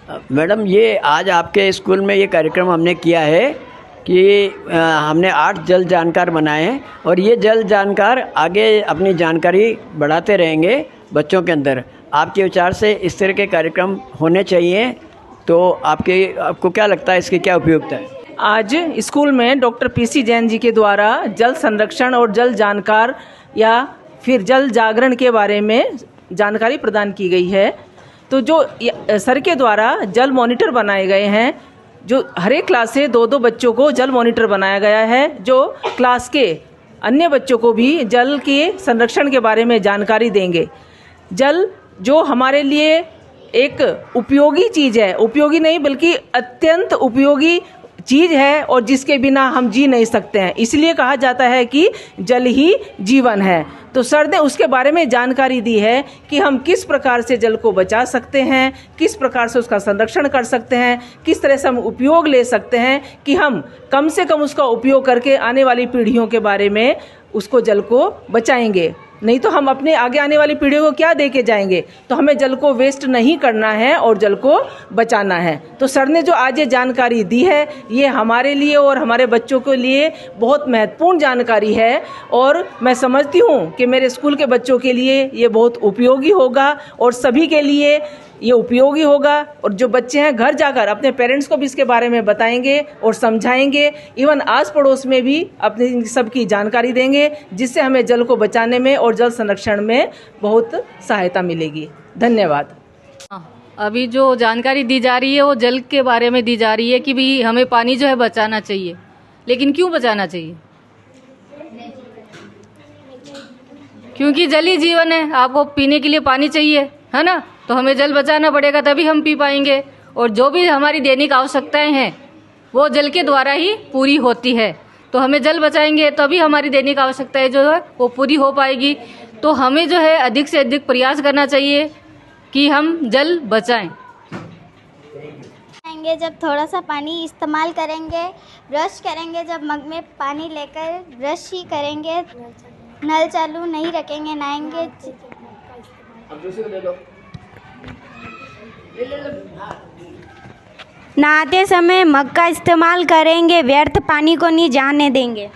Madam, ये आज आपके स्कूल में ये कार्यक्रम हमने किया है कि हमने 8 जल जानकार बनाए हैं और ये जल जानकार आगे अपनी जानकारी बढ़ाते रहेंगे बच्चों के अंदर। आपके विचार से इस तरह के कार्यक्रम होने चाहिए, तो आपको क्या लगता है, इसकी क्या उपयोगिता है? आज स्कूल में डॉक्टर पीसी जैन जी के द्वारा जल संरक्षण और जल जानकार या फिर जल जागरण के बारे में जानकारी प्रदान की गई है। तो जो सर के द्वारा जल मॉनिटर बनाए गए हैं, जो हर एक क्लास से 2-2 बच्चों को जल मॉनिटर बनाया गया है, जो क्लास के अन्य बच्चों को भी जल के संरक्षण के बारे में जानकारी देंगे। जल जो हमारे लिए एक उपयोगी चीज़ है, उपयोगी नहीं बल्कि अत्यंत उपयोगी चीज़ है और जिसके बिना हम जी नहीं सकते हैं। इसलिए कहा जाता है कि जल ही जीवन है। तो सर ने उसके बारे में जानकारी दी है कि हम किस प्रकार से जल को बचा सकते हैं, किस प्रकार से उसका संरक्षण कर सकते हैं, किस तरह से हम उपयोग ले सकते हैं कि हम कम से कम उसका उपयोग करके आने वाली पीढ़ियों के बारे में उसको जल को बचाएंगे। नहीं तो हम अपने आगे आने वाली पीढ़ियों को क्या दे के जाएंगे। तो हमें जल को वेस्ट नहीं करना है और जल को बचाना है। तो सर ने जो आज ये जानकारी दी है, ये हमारे लिए और हमारे बच्चों के लिए बहुत महत्वपूर्ण जानकारी है और मैं समझती हूँ कि मेरे स्कूल के बच्चों के लिए ये बहुत उपयोगी होगा और सभी के लिए ये उपयोगी होगा। और जो बच्चे हैं घर जाकर अपने पेरेंट्स को भी इसके बारे में बताएंगे और समझाएंगे, इवन आस पड़ोस में भी अपनी सबकी जानकारी देंगे, जिससे हमें जल को बचाने में और जल संरक्षण में बहुत सहायता मिलेगी। धन्यवाद। अभी जो जानकारी दी जा रही है वो जल के बारे में दी जा रही है कि भी हमें पानी जो है बचाना चाहिए। लेकिन क्यों बचाना चाहिए? क्योंकि जल ही जीवन है। आपको पीने के लिए पानी चाहिए, है ना? तो हमें जल बचाना पड़ेगा, तभी हम पी पाएंगे। और जो भी हमारी दैनिक आवश्यकताएं हैं वो जल के द्वारा ही पूरी होती है। तो हमें जल बचाएंगे तभी हमारी दैनिक आवश्यकताएं जो है वो पूरी हो पाएगी। तो हमें जो है अधिक से अधिक प्रयास करना चाहिए कि हम जल बचाएं। जब थोड़ा सा पानी इस्तेमाल करेंगे, ब्रश करेंगे, जब मग में पानी लेकर ब्रश ही करेंगे, नल चालू नहीं रखेंगे, नहाएंगे। नहाते समय मग का इस्तेमाल करेंगे, व्यर्थ पानी को नहीं जाने देंगे।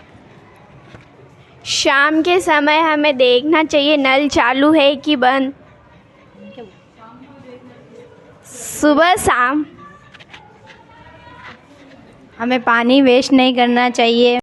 शाम के समय हमें देखना चाहिए नल चालू है कि बंद। सुबह शाम हमें पानी वेस्ट नहीं करना चाहिए।